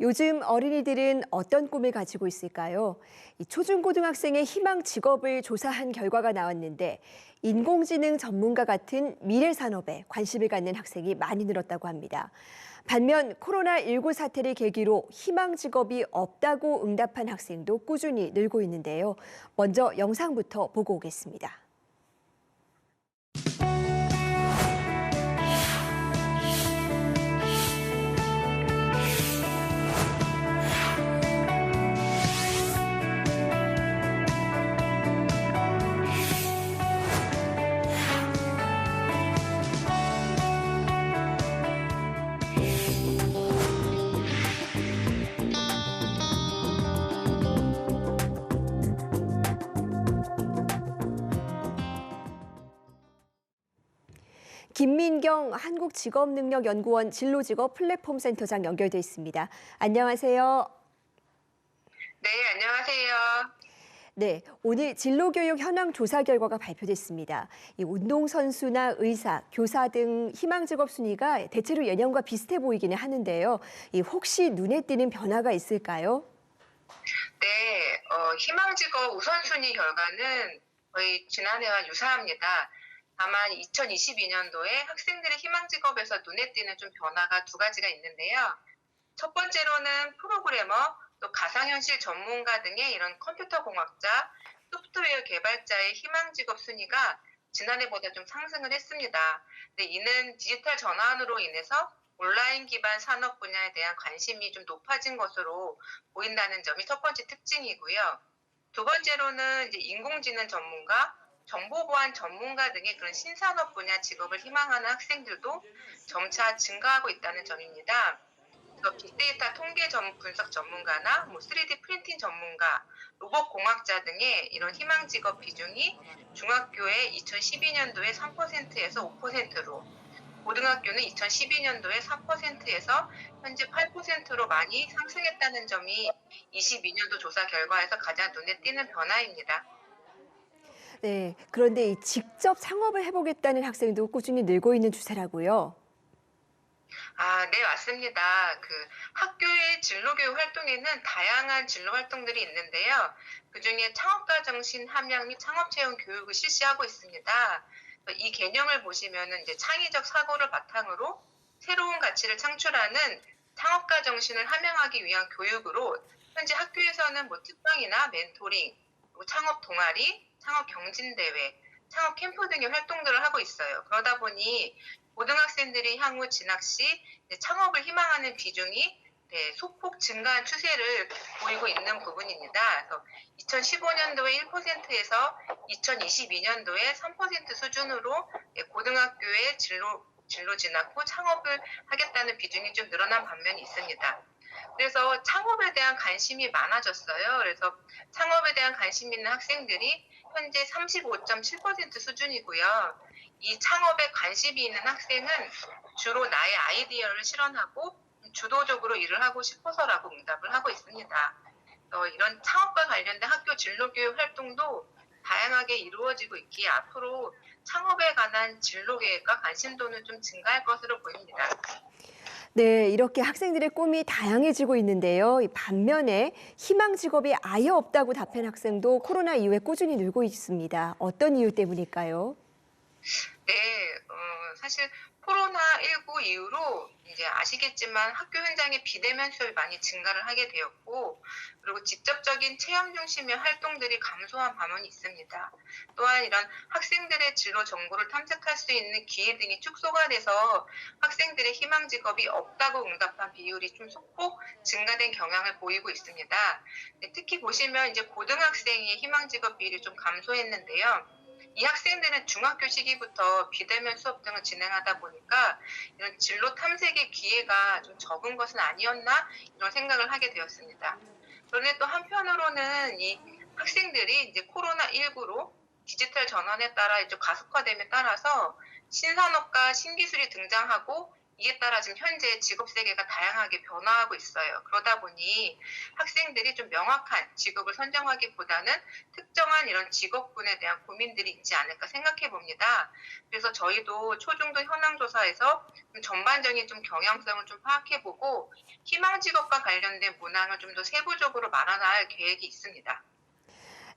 요즘 어린이들은 어떤 꿈을 가지고 있을까요? 이 초중고등학생의 희망 직업을 조사한 결과가 나왔는데 인공지능 전문가 같은 미래 산업에 관심을 갖는 학생이 많이 늘었다고 합니다. 반면 코로나19 사태를 계기로 희망 직업이 없다고 응답한 학생도 꾸준히 늘고 있는데요. 먼저 영상부터 보고 오겠습니다. 김민경 한국직업능력연구원 진로직업 플랫폼 센터장 연결돼 있습니다. 안녕하세요. 네, 안녕하세요. 네, 오늘 진로교육 현황 조사 결과가 발표됐습니다. 이 운동선수나 의사, 교사 등 희망 직업 순위가 대체로 예년과 비슷해 보이기는 하는데요. 혹시 눈에 띄는 변화가 있을까요? 네, 희망 직업 우선순위 결과는 거의 지난해와 유사합니다. 다만 2022년도에 학생들의 희망 직업에서 눈에 띄는 좀 변화가 두 가지가 있는데요. 첫 번째로는 프로그래머, 또 가상현실 전문가 등의 이런 컴퓨터 공학자, 소프트웨어 개발자의 희망 직업 순위가 지난해보다 좀 상승을 했습니다. 네, 이는 디지털 전환으로 인해서 온라인 기반 산업 분야에 대한 관심이 좀 높아진 것으로 보인다는 점이 첫 번째 특징이고요. 두 번째로는 이제 인공지능 전문가, 정보보안 전문가 등의 그런 신산업 분야 직업을 희망하는 학생들도 점차 증가하고 있다는 점입니다. 그래서 빅데이터 통계 분석 전문가나 3D 프린팅 전문가, 로봇 공학자 등의 이런 희망 직업 비중이 중학교에 2012년도에 3%에서 5%로, 고등학교는 2012년도에 3%에서 현재 8%로 많이 상승했다는 점이 22년도 조사 결과에서 가장 눈에 띄는 변화입니다. 네, 그런데 직접 창업을 해보겠다는 학생도 꾸준히 늘고 있는 추세라고요. 네, 맞습니다. 학교의 진로교육 활동에는 다양한 진로 활동들이 있는데요. 그중에 창업가 정신 함양 및 창업 채용 교육을 실시하고 있습니다. 이 개념을 보시면은 이제 창의적 사고를 바탕으로 새로운 가치를 창출하는 창업가 정신을 함양하기 위한 교육으로 현재 학교에서는 특강이나 멘토링, 그리고 창업 동아리, 창업 경진대회, 창업 캠프 등의 활동들을 하고 있어요. 그러다 보니 고등학생들이 향후 진학 시 창업을 희망하는 비중이 소폭 증가한 추세를 보이고 있는 부분입니다. 그래서 2015년도에 1%에서 2022년도에 3% 수준으로 고등학교의 진로 진학 후 창업을 하겠다는 비중이 좀 늘어난 반면이 있습니다. 그래서 창업에 대한 관심이 많아졌어요. 그래서 창업에 대한 관심 있는 학생들이 현재 35.7% 수준이고요. 이 창업에 관심이 있는 학생은 주로 나의 아이디어를 실현하고 주도적으로 일을 하고 싶어서라고 응답을 하고 있습니다. 이런 창업과 관련된 학교 진로교육 활동도 다양하게 이루어지고 있기에 앞으로 창업에 관한 진로 계획과 관심도는 좀 증가할 것으로 보입니다. 네, 이렇게 학생들의 꿈이 다양해지고 있는데요. 반면에 희망 직업이 아예 없다고 답한 학생도 코로나 이후에 꾸준히 늘고 있습니다. 어떤 이유 때문일까요? 네, 사실 코로나19 이후로 이제 아시겠지만 학교 현장에 비대면 수업이 많이 증가를 하게 되었고, 그리고 직접적인 체험 중심의 활동들이 감소한 반면이 있습니다. 또한 이런 학생들의 진로 정보를 탐색할 수 있는 기회 등이 축소가 돼서 학생들의 희망 직업이 없다고 응답한 비율이 좀 소폭 증가된 경향을 보이고 있습니다. 네, 특히 보시면 이제 고등학생의 희망 직업 비율이 좀 감소했는데요. 이 학생들은 중학교 시기부터 비대면 수업 등을 진행하다 보니까 이런 진로 탐색의 기회가 좀 적은 것은 아니었나 이런 생각을 하게 되었습니다. 그런데 또 한편으로는 이 학생들이 이제 코로나19로 디지털 전환에 따라 이제 가속화됨에 따라서 신산업과 신기술이 등장하고 이에 따라 지금 현재 직업 세계가 다양하게 변화하고 있어요. 그러다 보니 학생들이 좀 명확한 직업을 선정하기보다는 특정한 이런 직업군에 대한 고민들이 있지 않을까 생각해 봅니다. 그래서 저희도 초중도 현황조사에서 좀 전반적인 좀 경향성을 좀 파악해 보고 희망 직업과 관련된 문항을 좀 더 세부적으로 마련할 계획이 있습니다.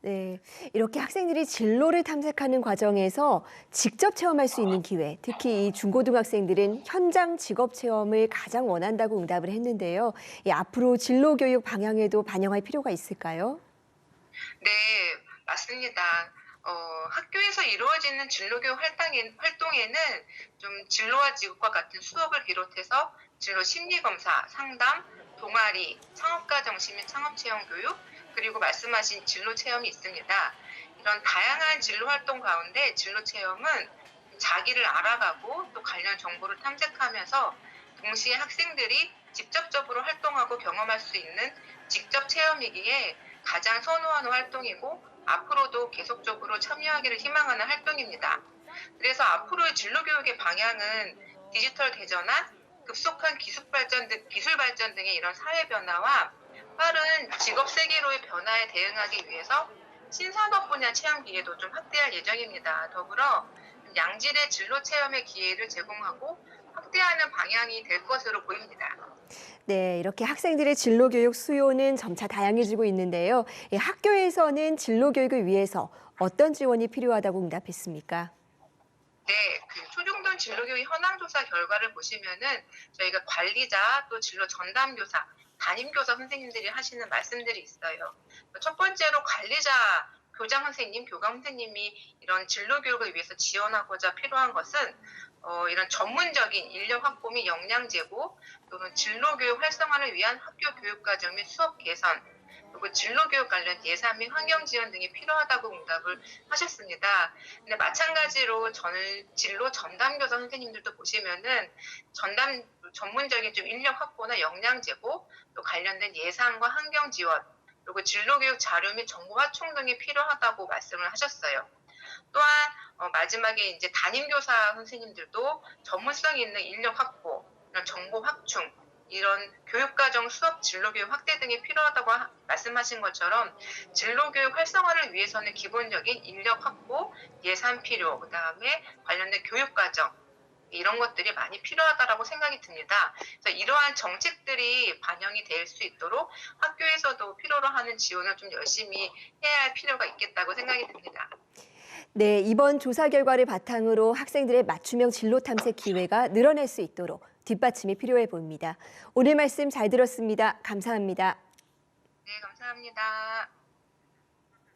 네, 이렇게 학생들이 진로를 탐색하는 과정에서 직접 체험할 수 있는 기회, 특히 이 중고등학생들은 현장 직업 체험을 가장 원한다고 응답을 했는데요. 앞으로 진로 교육 방향에도 반영할 필요가 있을까요? 네, 맞습니다. 학교에서 이루어지는 진로교육 활동에는 좀 진로와 직업과 같은 수업을 비롯해서 진로 심리검사, 상담, 동아리, 창업가 정신 및 창업체험 교육, 그리고 말씀하신 진로 체험이 있습니다. 이런 다양한 진로 활동 가운데 진로 체험은 자기를 알아가고 또 관련 정보를 탐색하면서 동시에 학생들이 직접적으로 활동하고 경험할 수 있는 직접 체험이기에 가장 선호하는 활동이고 앞으로도 계속적으로 참여하기를 희망하는 활동입니다. 그래서 앞으로의 진로 교육의 방향은 디지털 대전환, 급속한 기술 발전 등의 이런 사회 변화와 빠른 직업 세계로의 변화에 대응하기 위해서 신산업 분야 체험 기회도 좀 확대할 예정입니다. 더불어 양질의 진로 체험의 기회를 제공하고 확대하는 방향이 될 것으로 보입니다. 네, 이렇게 학생들의 진로 교육 수요는 점차 다양해지고 있는데요. 학교에서는 진로 교육을 위해서 어떤 지원이 필요하다고 응답했습니까? 네, 그 초중등 진로교육 현황조사 결과를 보시면은 저희가 관리자 또 진로 전담교사, 담임교사 선생님들이 하시는 말씀들이 있어요. 첫 번째로 관리자 교장 선생님, 교감 선생님이 이런 진로 교육을 위해서 지원하고자 필요한 것은 이런 전문적인 인력 확보 및 역량 제고 또는 진로 교육 활성화를 위한 학교 교육 과정 및 수업 개선 그리고 진로 교육 관련 예산 및 환경 지원 등이 필요하다고 응답을 하셨습니다. 근데 마찬가지로 진로 전담 교사 선생님들도 보시면은 전문적인 좀 인력 확보나 역량 제고 또 관련된 예산과 환경 지원 그리고 진로 교육 자료 및 정보 확충 등이 필요하다고 말씀을 하셨어요. 또한 마지막에 이제 담임 교사 선생님들도 전문성 있는 인력 확보, 이런 정보 확충, 이런 교육과정 수업 진로교육 확대 등이 필요하다고 말씀하신 것처럼 진로교육 활성화를 위해서는 기본적인 인력 확보, 예산 필요, 그다음에 관련된 교육과정 이런 것들이 많이 필요하다라고 생각이 듭니다. 그래서 이러한 정책들이 반영이 될 수 있도록 학교에서도 필요로 하는 지원을 좀 열심히 해야 할 필요가 있겠다고 생각이 듭니다. 네, 이번 조사 결과를 바탕으로 학생들의 맞춤형 진로 탐색 기회가 늘어날 수 있도록 뒷받침이 필요해 보입니다. 오늘 말씀 잘 들었습니다. 감사합니다. 네, 감사합니다.